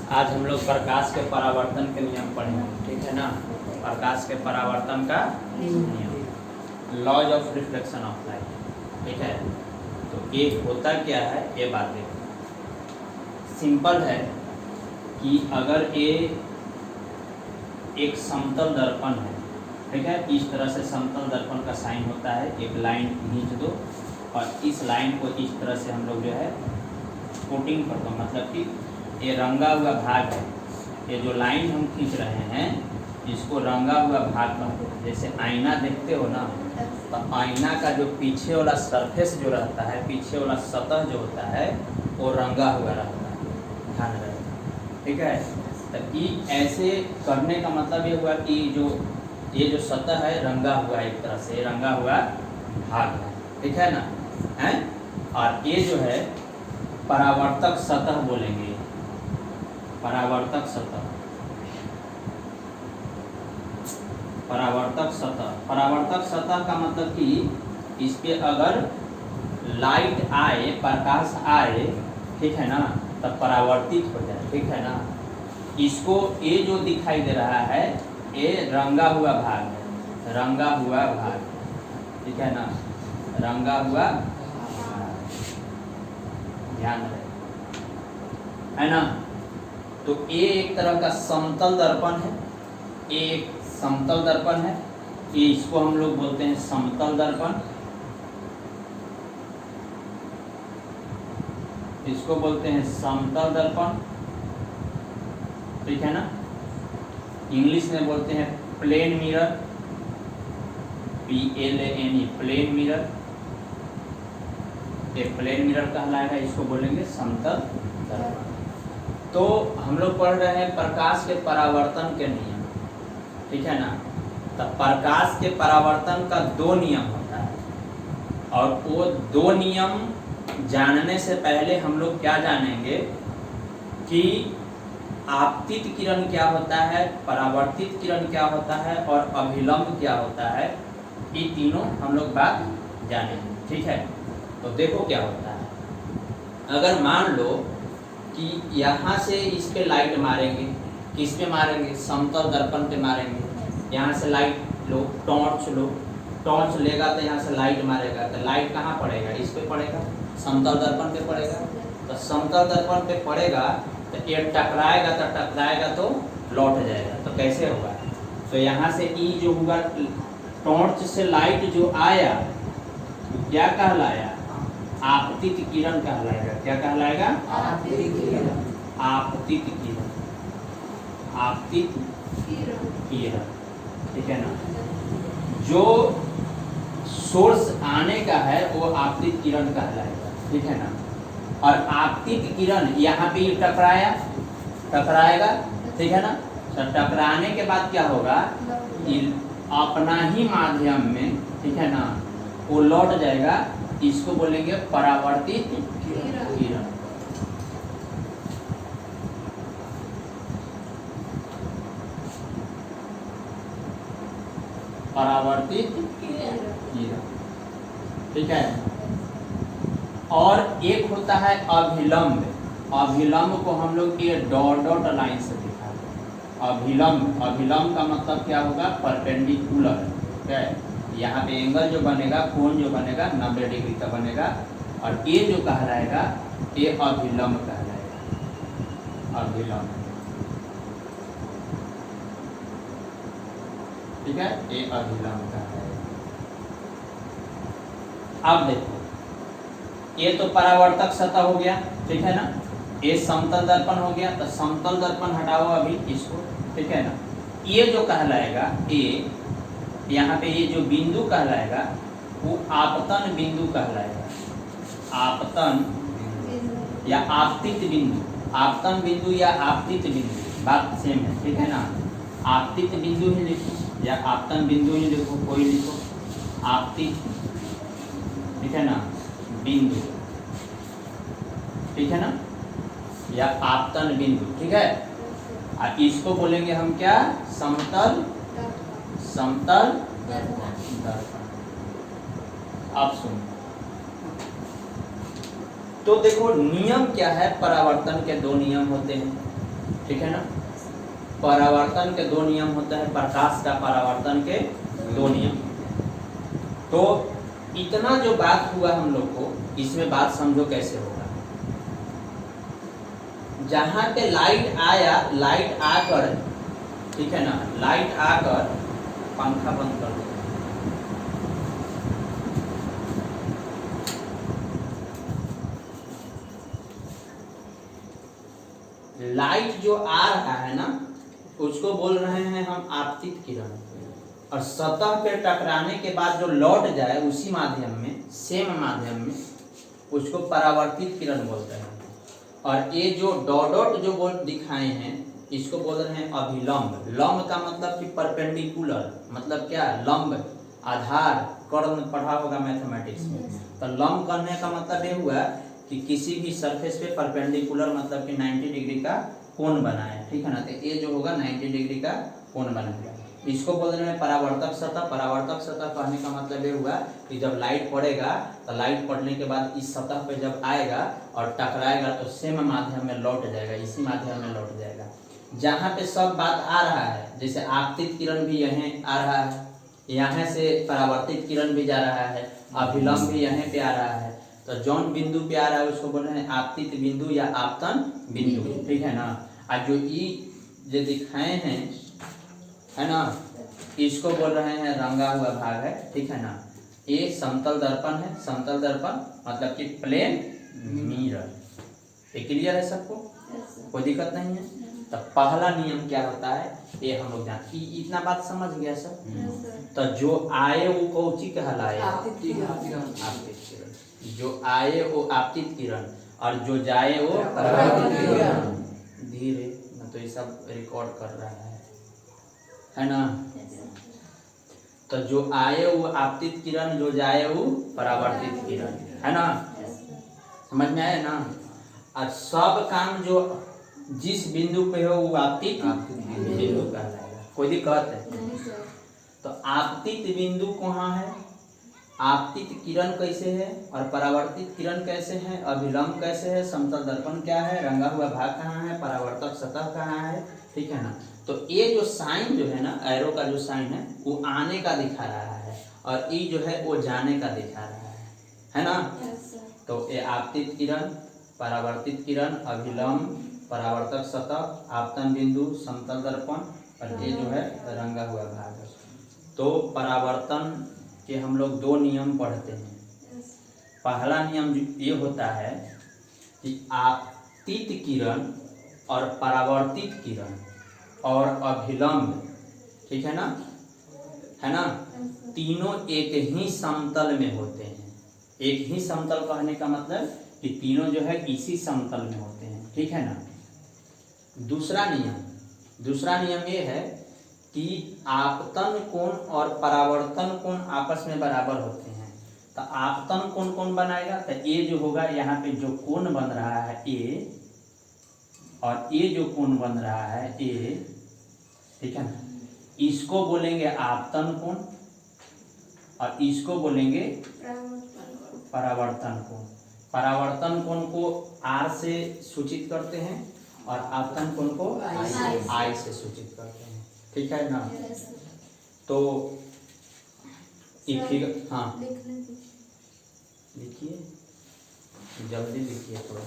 आज हम लोग प्रकाश के परावर्तन के नियम पढ़ेंगे, ठीक है ना। प्रकाश के परावर्तन का नियम, laws of reflection of light, ठीक है। तो ये होता क्या है, ये बात देखो। सिंपल है कि अगर ये एक समतल दर्पण है, ठीक है, इस तरह से समतल दर्पण का साइन होता है, एक लाइन खींच दो और इस लाइन को इस तरह से हम लोग जो है कोटिंग कर दो, मतलब कि ये रंगा हुआ भाग है। ये जो लाइन हम खींच रहे हैं इसको रंगा हुआ भाग कहते हैं। जैसे आईना देखते हो ना, तो आईना का जो पीछे वाला सरफेस जो रहता है, पीछे वाला सतह जो होता है वो रंगा हुआ रहता है, ध्यान रखना, ठीक है। तो ये ऐसे करने का मतलब ये हुआ कि ये जो सतह है रंगा हुआ, एक तरह से रंगा हुआ भाग है, ठीक है ना, है। और ये जो है परावर्तक सतह बोलेंगे, परावर्तक सतह, परावर्तक सतह। परावर्तक सतह का मतलब कि इस पे अगर लाइट आए, प्रकाश आए, ठीक है ना, तब परावर्तित हो जाए, ठीक है ना। इसको ये जो दिखाई दे रहा है ये रंगा हुआ भाग है, रंगा हुआ भाग, ठीक है ना, रंगा हुआ भाग, ध्यान रहे, है ना। तो ये एक तरह का समतल दर्पण है, एक समतल दर्पण है, ये इसको हम लोग बोलते हैं समतल दर्पण, इसको बोलते हैं समतल दर्पण, ठीक है ना। इंग्लिश में बोलते हैं plane mirror, PLANE, plane mirror, ये प्लेन मिरर कहलाएगा, इसको बोलेंगे समतल दर्पण। तो हम लोग पढ़ रहे हैं प्रकाश के परावर्तन के नियम, ठीक है ना। तो प्रकाश के परावर्तन का दो नियम होता है, और वो दो नियम जानने से पहले हम लोग क्या जानेंगे कि आपतित किरण क्या होता है, परावर्तित किरण क्या होता है और अभिलंब क्या होता है, ये तीनों हम लोग बात जानेंगे, ठीक है। तो देखो क्या होता है। अगर मान लो कि यहाँ से इस पे लाइट मारेंगे, किस पे मारेंगे, समतल दर्पण पे मारेंगे। यहाँ से लाइट लो, टॉर्च लो, टॉर्च लेगा तो यहाँ से लाइट मारेगा, तो लाइट कहाँ पड़ेगा, इस पे पड़ेगा, समतल दर्पण पे पड़ेगा। तो समतल दर्पण पे पड़ेगा तो ये टकराएगा तो लौट जाएगा। तो कैसे होगा, तो यहाँ से ई जो हुआ, टॉर्च से लाइट जो आया तो क्या कहलाया, आपतित किरण कहलाएगा। क्या कहलाएगा, आपतित किरण, आपतित किरण, आपतित किरण, ठीक है ना। जो सोर्स आने का है वो आपतित किरण कहलाएगा, ठीक है ना। और आपतित किरण यहाँ पे टकराएगा, ठीक है ना। तो टकराने के बाद क्या होगा, अपना ही माध्यम में, ठीक है ना, वो लौट जाएगा। इसको बोलेंगे परावर्तित किरण, परावर्तित किरण, ठीक है। और एक होता है अभिलंब। अभिलंब को हम लोग ये डॉट डॉट लाइन से दिखाते हैं। अभिलंब, अभिलंब का मतलब क्या होगा, परपेंडिकुलर, ठीक है। यहाँ पे एंगल जो बनेगा, कोण जो बनेगा 90 डिग्री का बनेगा, और ये जो कहलाएगा ये अभिलंब कहलाएगा, अभिलंब, ठीक है, ये अभिलंब कहलाएगा। अब देखो, ये तो परावर्तक सतह हो गया, ठीक है ना। ये समतल दर्पण हो गया, तो समतल दर्पण हटाओ अभी इसको, ठीक है ना। ये जो कहलाएगा, ये यहाँ पे ये जो बिंदु कहलाएगा वो आपतन बिंदु कहलाएगा, आपतन या आपतित बिंदु, आपतन बिंदु या आपतित बिंदु बात सेम है, ठीक है ना। आपतित बिंदु ही लिखो या आपतन बिंदु ही लिखो, कोई लिखो, आपतित, ठीक है ना, बिंदु, ठीक है ना, या आपतन बिंदु, ठीक है। और इसको बोलेंगे हम क्या, समतल, समतल दर्पण। अब सुनो, तो देखो नियम क्या है, परावर्तन के दो नियम होते हैं, ठीक है ना। परावर्तन के दो नियम होते हैं, प्रकाश का परावर्तन के दो नियम। तो इतना जो बात हुआ हम लोग को, इसमें बात समझो कैसे होगा। जहां पे लाइट आया, लाइट आकर, ठीक है ना, लाइट आकर, पंखा बंद कर दो। लाइट जो आ रहा है ना, उसको बोल रहे हैं हम आपतित किरण, और सतह पे टकराने के बाद जो लौट जाए उसी माध्यम में, सेम माध्यम में, उसको परावर्तित किरण बोलते हैं। और ये जो डॉट जो बोल दिखाए हैं, इसको बोल रहे हैं अभिलंब। लंब का मतलब कि परपेंडिकुलर, मतलब क्या, लंब, आधार, कर्ण पढ़ा होगा मैथमेटिक्स में। तो लंब करने का मतलब ये हुआ कि किसी भी सरफेस पे परपेंडिकुलर, मतलब कि 90 डिग्री का कोण बनाए, ठीक है ना। तो ये जो होगा 90 डिग्री का कोण बनाएगा। इसको बोल रहे हैं परावर्तक सतह। परावर्तक सतह कहने का मतलब ये हुआ कि जब लाइट पड़ेगा, तो लाइट पड़ने के बाद इस सतह पे जब आएगा और टकराएगा तो सेम माध्यम में लौट जाएगा, इसी माध्यम में लौट जाएगा। जहाँ पे सब बात आ रहा है, जैसे आपतित किरण भी यहीं आ रहा है, यहाँ से परावर्तित किरण भी जा रहा है, अभिलंब भी यहीं पे आ रहा है। तो जौन बिंदु पे आ रहा है उसको बोल रहे हैं आपतित बिंदु या आपतन बिंदु, ठीक है ना। और जो जो दिखाए हैं, है ना, इसको बोल रहे हैं रंगा हुआ भाग है, ठीक है ना। ये समतल दर्पण है। समतल दर्पण मतलब कि प्लेन मिरर। ये क्लियर है सबको, कोई दिक्कत नहीं है। तो पहला नियम क्या होता है ये हम लोग जानते। इतना बात समझ गया सब। तो जो आए वो कौची कहलाए, आपतित किरण। जो आए वो आपतित किरण, और जो जाए वो परावर्तित किरण। धीरे, मैं तो ये सब रिकॉर्ड कर रहा है ना। तो जो आए वो आपतित किरण, जो जाए वो परावर्तित किरण, है ना। समझ में आया ना। और सब काम जो जिस बिंदु पे हो वो आपतित बिंदु कहलाएगा। कोई दिक्कत है? तो आपतित बिंदु कहाँ है, आपतित किरण कैसे है, और परावर्तित किरण कैसे है, अभिलंब कैसे है, समतल दर्पण क्या है, रंगा हुआ भाग कहाँ है, परावर्तक सतह कहाँ है, ठीक है ना। तो ये जो साइन जो है ना, एरो का जो साइन है वो आने का दिखा रहा है, और ये जो है वो जाने का दिखा रहा है ना। तो ये आपतित किरण, परावर्तित किरण, अभिलंब, परावर्तक सतह, आपतन बिंदु, समतल दर्पण, और ये जो है रंगा हुआ भाग है। तो परावर्तन के हम लोग दो नियम पढ़ते हैं। पहला नियम ये होता है कि आपतित किरण और परावर्तित किरण और अभिलंब, ठीक है ना, तीनों एक ही समतल में होते हैं। एक ही समतल कहने का मतलब कि तीनों जो है इसी समतल में होते हैं, ठीक है ना। दूसरा नियम ये है कि आपतन कोण और परावर्तन कोण आपस में बराबर होते हैं। तो आपतन कोण कौन बनाएगा, तो ये जो होगा यहाँ पे जो कोण बन रहा है ए, और ये जो कोण बन रहा है ए, ठीक है ना, इसको बोलेंगे आपतन कोण और इसको बोलेंगे परावर्तन कोण। परावर्तन कोण को आर से सूचित करते हैं और आपतन कोण को आई से सूचित करते हैं, ठीक है ना। तो हाँ लिखिए, जल्दी लिखिए थोड़ा।